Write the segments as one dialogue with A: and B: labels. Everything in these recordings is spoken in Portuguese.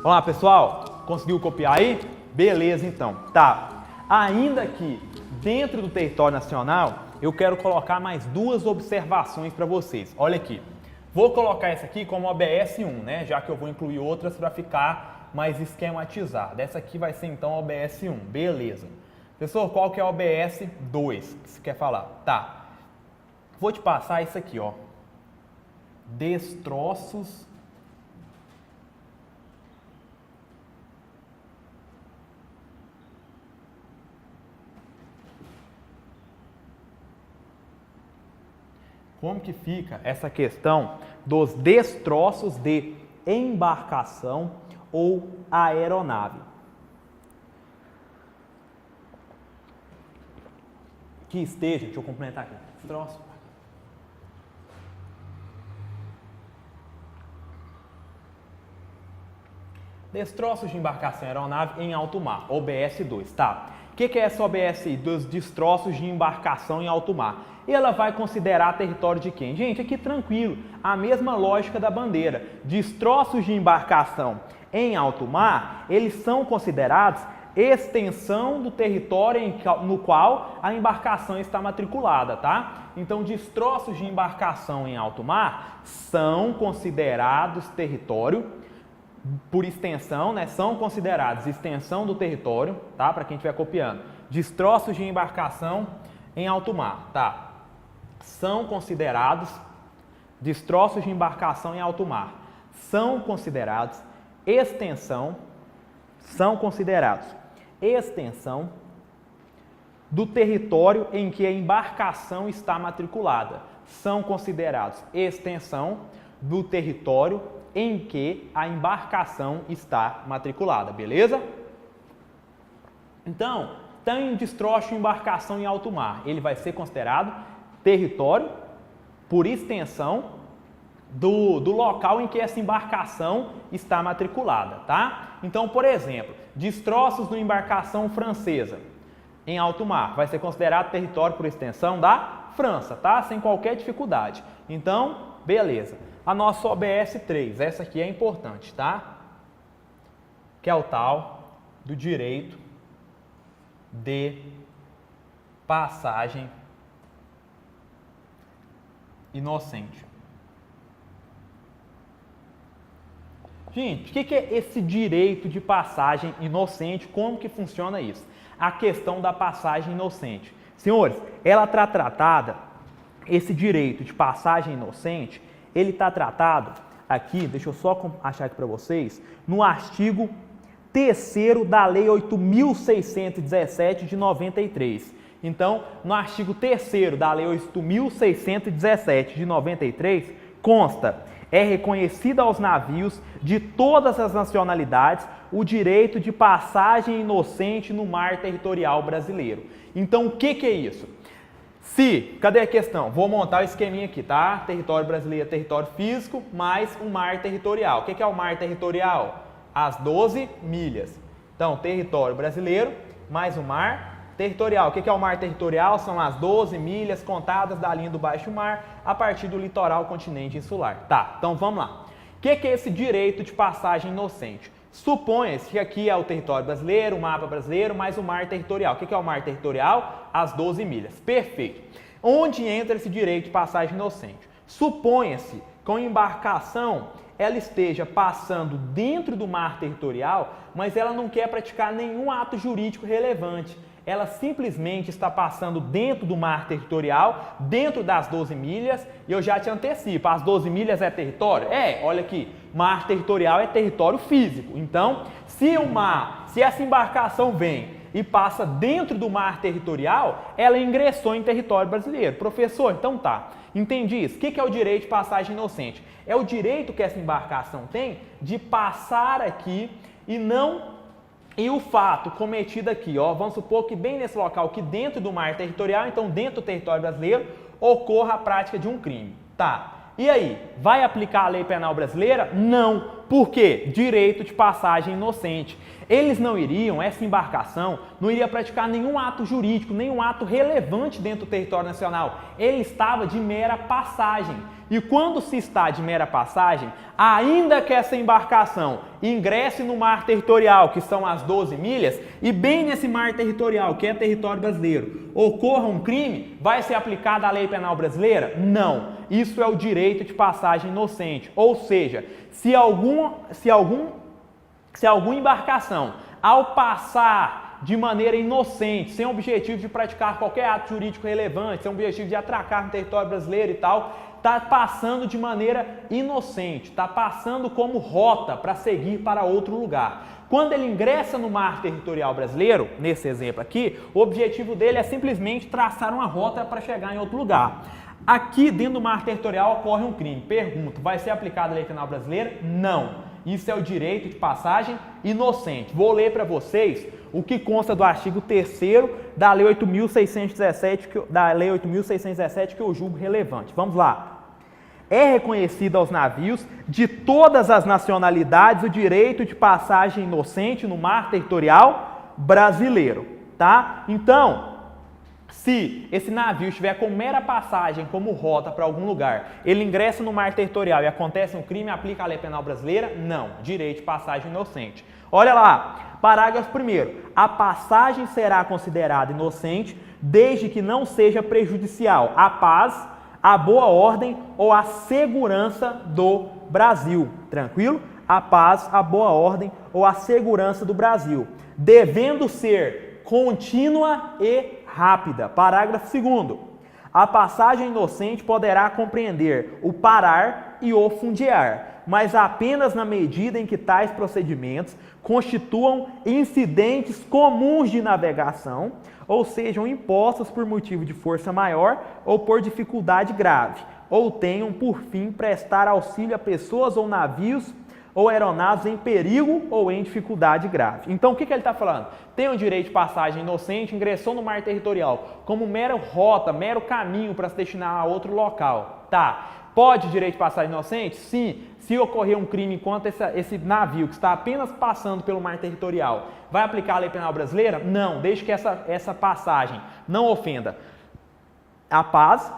A: Olá, pessoal, conseguiu copiar aí? Beleza, então. Tá, ainda que dentro do território nacional, eu quero colocar mais duas observações para vocês. Olha aqui, vou colocar essa aqui como OBS 1, né? Já que eu vou incluir outras para ficar mais esquematizada. Essa aqui vai ser então OBS 1, beleza. Pessoal, qual que é a OBS 2 que você quer falar? Tá, vou te passar isso aqui, ó. Destroços como que fica essa questão dos destroços de embarcação ou aeronave. Que esteja, deixa eu complementar aqui, destroço. Destroços de embarcação e aeronave em alto mar, OBS 2, tá? O que é essa OBS dos destroços de embarcação em alto mar? E ela vai considerar território de quem? Gente, aqui tranquilo, a mesma lógica da bandeira. Destroços de embarcação em alto mar, eles são considerados extensão do território no qual a embarcação está matriculada, tá? Então, destroços de embarcação em alto mar são considerados território, por extensão, né? São considerados extensão do território, tá? Para quem estiver copiando. Destroços de embarcação em alto mar, tá? São considerados destroços de embarcação em alto mar. São considerados extensão do território em que a embarcação está matriculada. São considerados extensão do território em que a embarcação está matriculada, beleza? Então, tem destroço de embarcação em alto mar. Ele vai ser considerado território por extensão do local em que essa embarcação está matriculada, tá? Então, por exemplo, destroços de embarcação francesa em alto mar vai ser considerado território por extensão da França, tá? Sem qualquer dificuldade. Então, beleza. A nossa OBS 3, essa aqui é importante, tá? Que é o tal do direito de passagem inocente. Gente, o que é esse direito de passagem inocente? Como que funciona isso? A questão da passagem inocente. Senhores, ela está tratada, esse direito de passagem inocente, ele está tratado aqui, deixa eu só achar aqui para vocês, no artigo 3º da Lei 8.617 de 93. Então, no artigo 3º da Lei 8.617 de 93, consta: é reconhecido aos navios de todas as nacionalidades o direito de passagem inocente no mar territorial brasileiro. Então, o que é isso? Cadê a questão? Vou montar o esqueminha aqui, tá? Território brasileiro, território físico, mais o mar territorial. O que é o mar territorial? As 12 milhas. Então, território brasileiro, mais o mar territorial. O que é o mar territorial? São as 12 milhas contadas da linha do baixo mar a partir do litoral continente insular. Tá, então vamos lá. O que é esse direito de passagem inocente? Suponha-se que aqui é o território brasileiro, o mapa brasileiro, mais o mar territorial. O que é o mar territorial? As 12 milhas. Perfeito. Onde entra esse direito de passagem inocente? Suponha-se que a embarcação ela esteja passando dentro do mar territorial, mas ela não quer praticar nenhum ato jurídico relevante. Ela simplesmente está passando dentro do mar territorial, dentro das 12 milhas, e eu já te antecipo, as 12 milhas é território? Olha aqui, mar territorial é território físico. Então, se essa embarcação vem e passa dentro do mar territorial, ela ingressou em território brasileiro. Professor, então tá, entendi isso. O que é o direito de passagem inocente? É o direito que essa embarcação tem de passar aqui e o fato cometido aqui, ó, vamos supor que bem nesse local, que dentro do mar territorial, então dentro do território brasileiro, ocorra a prática de um crime. Tá, e aí, vai aplicar a lei penal brasileira? Não, Por quê? Direito de passagem inocente. Eles não iriam, essa embarcação, não iria praticar nenhum ato jurídico, nenhum ato relevante dentro do território nacional. Ele estava de mera passagem. E quando se está de mera passagem, ainda que essa embarcação ingresse no mar territorial, que são as 12 milhas, e bem nesse mar territorial, que é território brasileiro, ocorra um crime, vai ser aplicada a lei penal brasileira? Não. Isso é o direito de passagem inocente. Ou seja, se alguma embarcação, ao passar de maneira inocente, sem objetivo de praticar qualquer ato jurídico relevante, sem objetivo de atracar no território brasileiro e tal, está passando de maneira inocente, está passando como rota para seguir para outro lugar. Quando ele ingressa no mar territorial brasileiro, nesse exemplo aqui, o objetivo dele é simplesmente traçar uma rota para chegar em outro lugar. Aqui dentro do mar territorial ocorre um crime. Pergunto, vai ser aplicada a lei penal brasileira? Não. Isso é o direito de passagem inocente. Vou ler para vocês o que consta do artigo 3º da Lei 8.617, que eu julgo relevante. Vamos lá. É reconhecido aos navios de todas as nacionalidades o direito de passagem inocente no mar territorial brasileiro, tá? Então, se esse navio estiver com mera passagem como rota para algum lugar, ele ingressa no mar territorial e acontece um crime, aplica a lei penal brasileira? Não. Direito de passagem inocente. Olha lá, parágrafo 1º. A passagem será considerada inocente desde que não seja prejudicial à paz, à boa ordem ou à segurança do Brasil. Tranquilo? A paz, a boa ordem ou a segurança do Brasil. Devendo ser contínua e rápida. Parágrafo 2º. A passagem inocente poderá compreender o parar e o fundear, mas apenas na medida em que tais procedimentos constituam incidentes comuns de navegação, ou sejam impostos por motivo de força maior ou por dificuldade grave, ou tenham por fim prestar auxílio a pessoas ou navios ou aeronaves em perigo ou em dificuldade grave. Então, o que ele está falando? Tem o direito de passagem inocente, ingressou no mar territorial como mera rota, mero caminho para se destinar a outro local. Tá. Pode direito de passagem inocente? Sim. Se ocorrer um crime enquanto esse navio que está apenas passando pelo mar territorial, vai aplicar a lei penal brasileira? Não. Desde que essa passagem não ofenda a paz,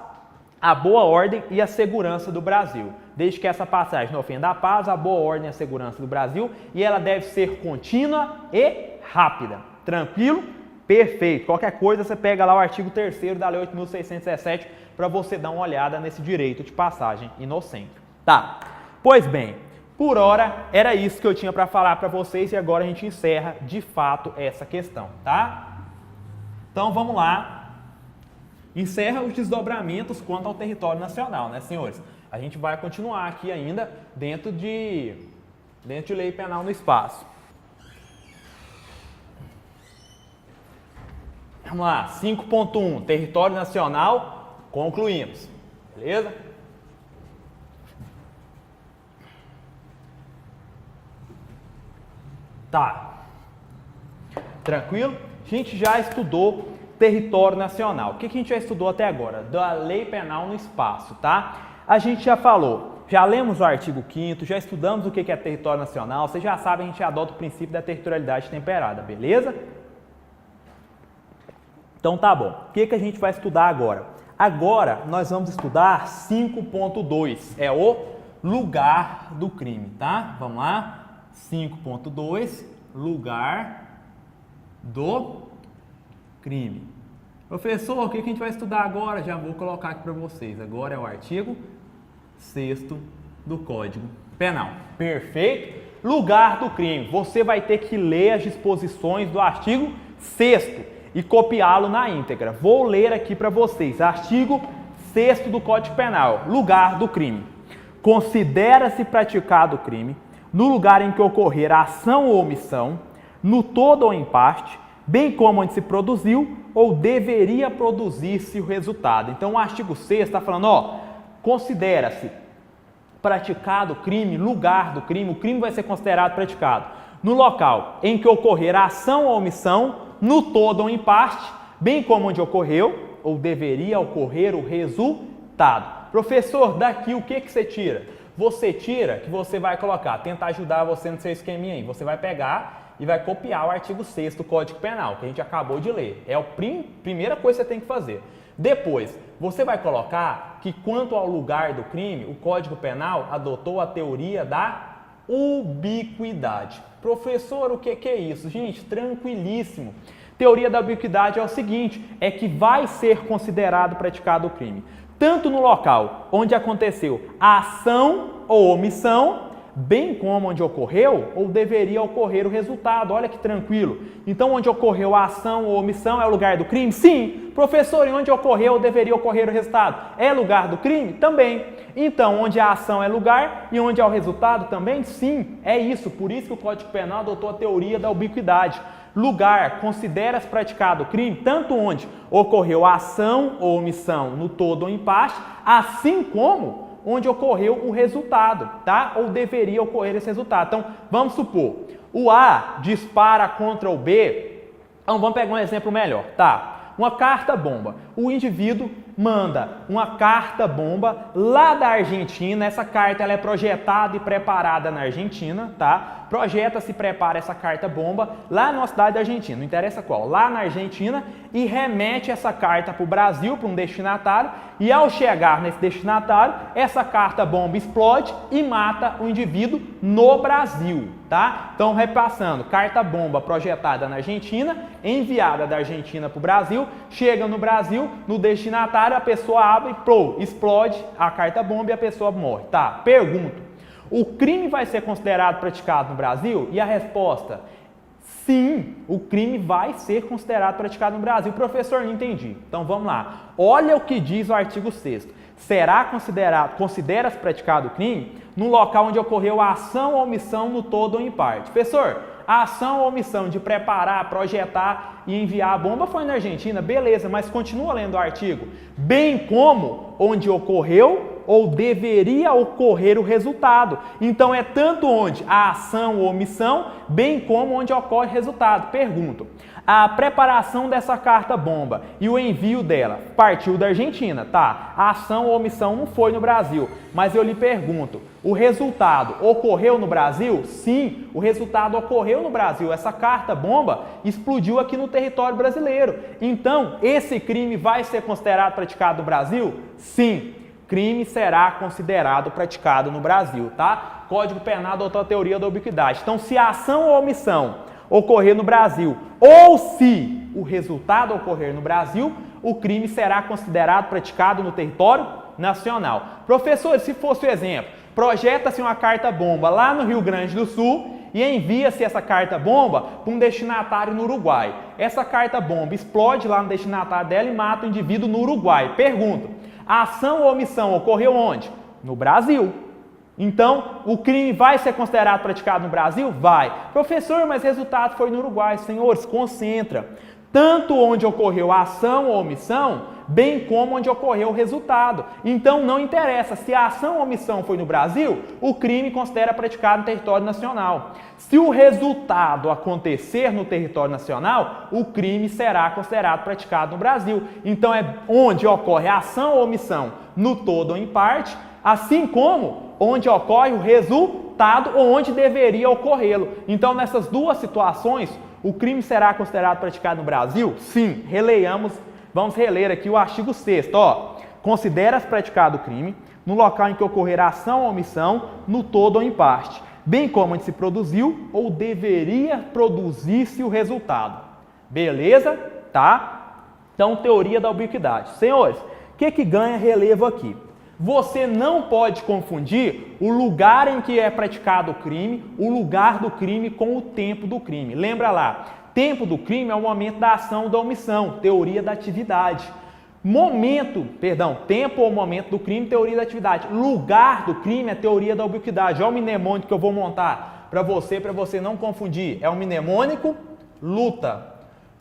A: a boa ordem e a segurança do Brasil. Desde que essa passagem não ofenda a paz, a boa ordem e a segurança do Brasil, e ela deve ser contínua e rápida. Tranquilo? Perfeito. Qualquer coisa, você pega lá o artigo 3º da Lei 8.617 para você dar uma olhada nesse direito de passagem inocente. Tá. Pois bem, por hora era isso que eu tinha para falar para vocês e agora a gente encerra de fato essa questão, tá? Então vamos lá. Encerra os desdobramentos quanto ao território nacional, né, senhores? A gente vai continuar aqui ainda dentro de lei penal no espaço. Vamos lá, 5.1, território nacional, concluímos. Beleza? Tá. Tranquilo? A gente já estudou território nacional. O que a gente já estudou até agora? Da lei penal no espaço, tá? A gente já falou, já lemos o artigo 5º, já estudamos o que é território nacional, vocês já sabem, a gente adota o princípio da territorialidade temperada, beleza? Então tá bom. O que a gente vai estudar agora? Agora nós vamos estudar 5.2, é o lugar do crime, tá? Vamos lá? 5.2, lugar do crime. Professor, o que a gente vai estudar agora? Já vou colocar aqui para vocês. Agora é o artigo 6º do Código Penal. Perfeito? Lugar do crime. Você vai ter que ler as disposições do artigo 6º e copiá-lo na íntegra. Vou ler aqui para vocês. Artigo 6º do Código Penal. Lugar do crime. Considera-se praticado o crime no lugar em que ocorrer a ação ou omissão, no todo ou em parte, bem como onde se produziu ou deveria produzir-se o resultado. Então, o artigo 6º está falando, ó, considera-se praticado o crime, lugar do crime, o crime vai ser considerado praticado no local em que ocorrer a ação ou omissão, no todo ou em parte, bem como onde ocorreu ou deveria ocorrer o resultado. Professor, daqui o que você tira? Você tira que você vai colocar, tentar ajudar você no seu esqueminha aí. Você vai pegar e vai copiar o artigo 6º do Código Penal, que a gente acabou de ler. É a primeira coisa que você tem que fazer. Depois, você vai colocar que quanto ao lugar do crime, o Código Penal adotou a teoria da ubiquidade. Professor, o que é isso? Gente, tranquilíssimo. Teoria da ubiquidade é o seguinte, é que vai ser considerado praticado o crime, tanto no local onde aconteceu a ação ou omissão, bem como onde ocorreu ou deveria ocorrer o resultado. Olha que tranquilo. Então, onde ocorreu a ação ou omissão é o lugar do crime? Sim. Professor, e onde ocorreu ou deveria ocorrer o resultado? É lugar do crime? Também. Então, onde a ação é lugar e onde há o resultado também? Sim, é isso. Por isso que o Código Penal adotou a teoria da ubiquidade. Lugar, considera-se praticado o crime tanto onde ocorreu a ação ou omissão no todo ou em parte, assim como onde ocorreu o resultado, tá? Ou deveria ocorrer esse resultado. Então, vamos supor, o A dispara contra o B. Então, vamos pegar um exemplo melhor, tá? Uma carta-bomba. O indivíduo manda uma carta-bomba lá da Argentina. Essa carta ela é projetada e preparada na Argentina, tá? Projeta-se e prepara essa carta-bomba lá na cidade da Argentina, não interessa qual, lá na Argentina, e remete essa carta para o Brasil, para um destinatário, e ao chegar nesse destinatário, essa carta-bomba explode e mata o indivíduo no Brasil, tá? Então, repassando, carta-bomba projetada na Argentina, enviada da Argentina para o Brasil, chega no Brasil, no destinatário, a pessoa abre e explode a carta-bomba e a pessoa morre, tá? Pergunto, o crime vai ser considerado praticado no Brasil? E a resposta, sim, o crime vai ser considerado praticado no Brasil. Professor, não entendi. Então vamos lá. Olha o que diz o artigo 6º. Será considera-se praticado o crime no local onde ocorreu a ação ou omissão no todo ou em parte. Professor, a ação ou omissão de preparar, projetar e enviar a bomba foi na Argentina, beleza, mas continua lendo o artigo. Bem como onde ocorreu ou deveria ocorrer o resultado. Então, é tanto onde a ação ou omissão, bem como onde ocorre o resultado. Pergunto, a preparação dessa carta-bomba e o envio dela partiu da Argentina, tá? A ação ou omissão não foi no Brasil, mas eu lhe pergunto, o resultado ocorreu no Brasil? Sim, o resultado ocorreu no Brasil. Essa carta-bomba explodiu aqui no território brasileiro. Então, esse crime vai ser considerado praticado no Brasil? Sim. Crime será considerado praticado no Brasil, tá? Código Penal adotou a teoria da ubiquidade. Então, se a ação ou omissão ocorrer no Brasil, ou se o resultado ocorrer no Brasil, o crime será considerado praticado no território nacional. Professor, se fosse o exemplo, projeta-se uma carta-bomba lá no Rio Grande do Sul e envia-se essa carta-bomba para um destinatário no Uruguai. Essa carta-bomba explode lá no destinatário dela e mata o indivíduo no Uruguai. Pergunta, a ação ou omissão ocorreu onde? No Brasil. Então, o crime vai ser considerado praticado no Brasil? Vai. Professor, mas o resultado foi no Uruguai. Senhores, concentra. Tanto onde ocorreu a ação ou omissão, bem como onde ocorreu o resultado. Então, não interessa se a ação ou omissão foi no Brasil, o crime considera praticado no território nacional. Se o resultado acontecer no território nacional, o crime será considerado praticado no Brasil. Então, é onde ocorre a ação ou omissão no todo ou em parte, assim como onde ocorre o resultado ou onde deveria ocorrê-lo. Então, nessas duas situações, o crime será considerado praticado no Brasil? Sim. Releiamos, vamos reler aqui o artigo 6º. Ó, considera-se praticado o crime no local em que ocorrer a ação ou omissão, no todo ou em parte, bem como onde se produziu ou deveria produzir-se o resultado. Beleza? Tá? Então, teoria da ubiquidade. Senhores, o que ganha relevo aqui? Você não pode confundir o lugar em que é praticado o crime, o lugar do crime com o tempo do crime. Lembra lá, tempo do crime é o momento da ação ou da omissão, teoria da atividade. Tempo ou momento do crime, teoria da atividade. Lugar do crime é teoria da ubiquidade. Olha o mnemônico que eu vou montar para você não confundir. É o mnemônico luta.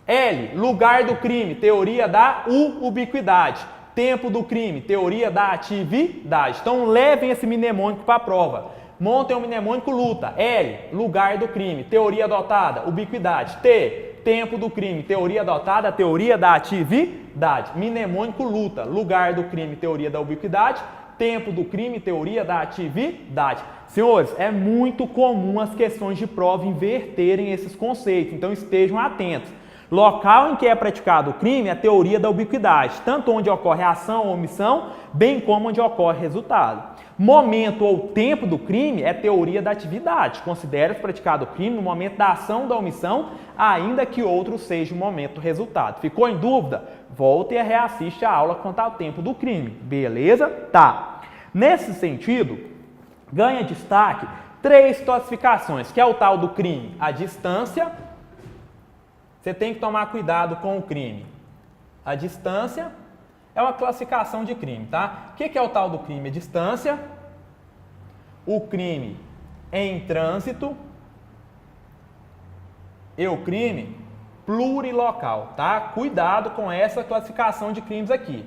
A: L, lugar do crime, teoria da ubiquidade. Tempo do crime, teoria da atividade. Então, levem esse mnemônico para a prova. Montem o mnemônico luta. L, lugar do crime, teoria adotada, ubiquidade. T, tempo do crime, teoria adotada, teoria da atividade. atividade. Mnemônico luta. Lugar do crime, teoria da ubiquidade. Tempo do crime, teoria da atividade. Senhores, é muito comum as questões de prova inverterem esses conceitos, então estejam atentos. Local em que é praticado o crime é a teoria da ubiquidade, tanto onde ocorre a ação ou omissão, bem como onde ocorre resultado. Momento ou tempo do crime é teoria da atividade, considera-se praticado o crime no momento da ação ou da omissão, ainda que outro seja o momento do resultado. Ficou em dúvida? Volte e reassiste a aula quanto ao tempo do crime, beleza? Tá. Nesse sentido, ganha destaque 3 classificações, que é o tal do crime, a distância. Você tem que tomar cuidado com o crime. A distância é uma classificação de crime, tá? O que é o tal do crime? A distância, o crime em trânsito e o crime plurilocal, tá? Cuidado com essa classificação de crimes aqui.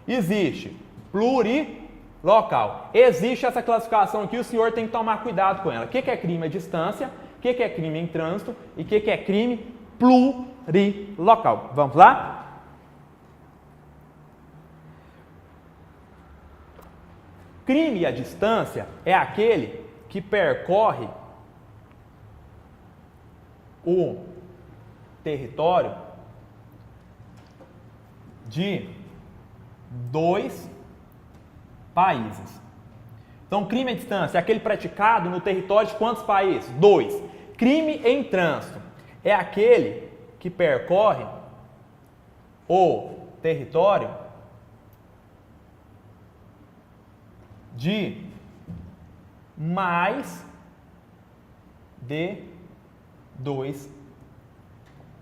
A: Existe plurilocal. Existe essa classificação aqui, o senhor tem que tomar cuidado com ela. O que é crime à distância? O que é crime em trânsito? E o que é crime plurilocal? Vamos lá? Crime à distância é aquele que percorre o território de 2 países. Então, crime à distância é aquele praticado no território de quantos países? 2. Crime em trânsito é aquele que percorre o território de mais de 2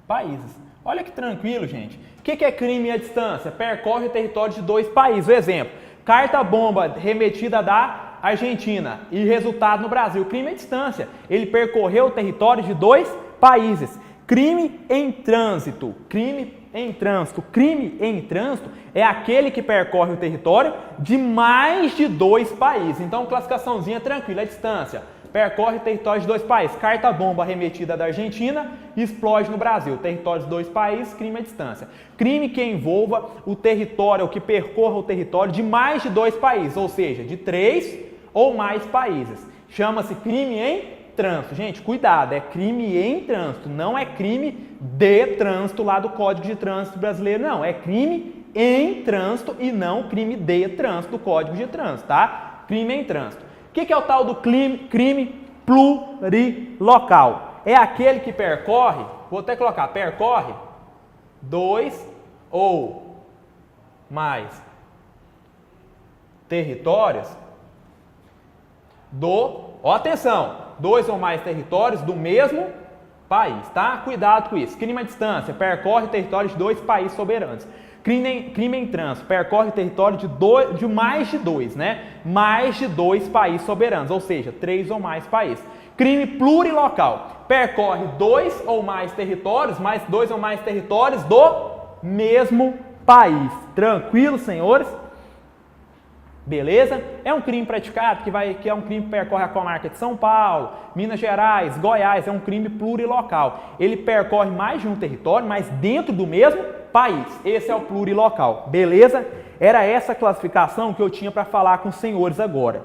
A: países. Olha que tranquilo, gente. O que é crime à distância? Percorre o território de 2 países. O exemplo, carta-bomba remetida da Argentina e resultado no Brasil. Crime à distância. Ele percorreu o território de 2 países. Crime em trânsito. Crime em trânsito. Crime em trânsito é aquele que percorre o território de mais de 2 países. Então, classificaçãozinha tranquila, a distância. Percorre o território de 2 países. Carta-bomba remetida da Argentina e explode no Brasil. Território de 2 países, crime à distância. Crime que envolva o território, ou que percorra o território de mais de 2 países, ou seja, de 3 ou mais países. Chama-se crime em trânsito. Gente, cuidado, é crime em trânsito, não é crime de trânsito lá do Código de Trânsito Brasileiro, não. É crime em trânsito e não crime de trânsito do Código de Trânsito, tá? Crime em trânsito. O que é o tal do crime plurilocal? É aquele que percorre, vou até colocar, percorre 2 ou mais territórios ó, atenção, 2 ou mais territórios do mesmo país, tá? Cuidado com isso. Crime à distância, percorre território de 2 países soberanos. Crime em trânsito, percorre território de mais de 2, né? Mais de 2 países soberanos, ou seja, 3 ou mais países. Crime plurilocal, percorre 2 ou mais territórios, mais 2 ou mais territórios do mesmo país. Tranquilo, senhores? Beleza? É um crime praticado que é um crime que percorre a comarca de São Paulo, Minas Gerais, Goiás, é um crime plurilocal. Ele percorre mais de um território, mas dentro do mesmo país. Esse é o plurilocal. Beleza? Era essa classificação que eu tinha para falar com os senhores agora.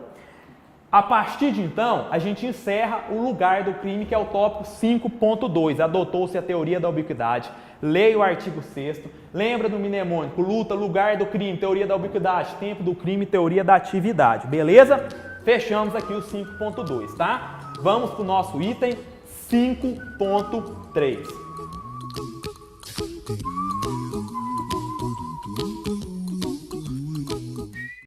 A: A partir de então, a gente encerra o lugar do crime, que é o tópico 5.2. Adotou-se a teoria da ubiquidade. Leia o artigo 6º. Lembra do mnemônico? Luta, lugar do crime, teoria da ubiquidade, tempo do crime, teoria da atividade. Beleza? Fechamos aqui o 5.2, tá? Vamos para o nosso item 5.3.